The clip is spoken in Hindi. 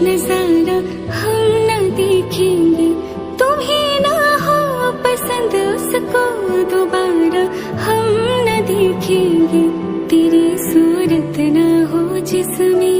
नजारा हम न देखेंगे, तुम्हें ना हो पसंद उसको दोबारा हम न देखेंगे। तेरी सूरत ना हो जिसमें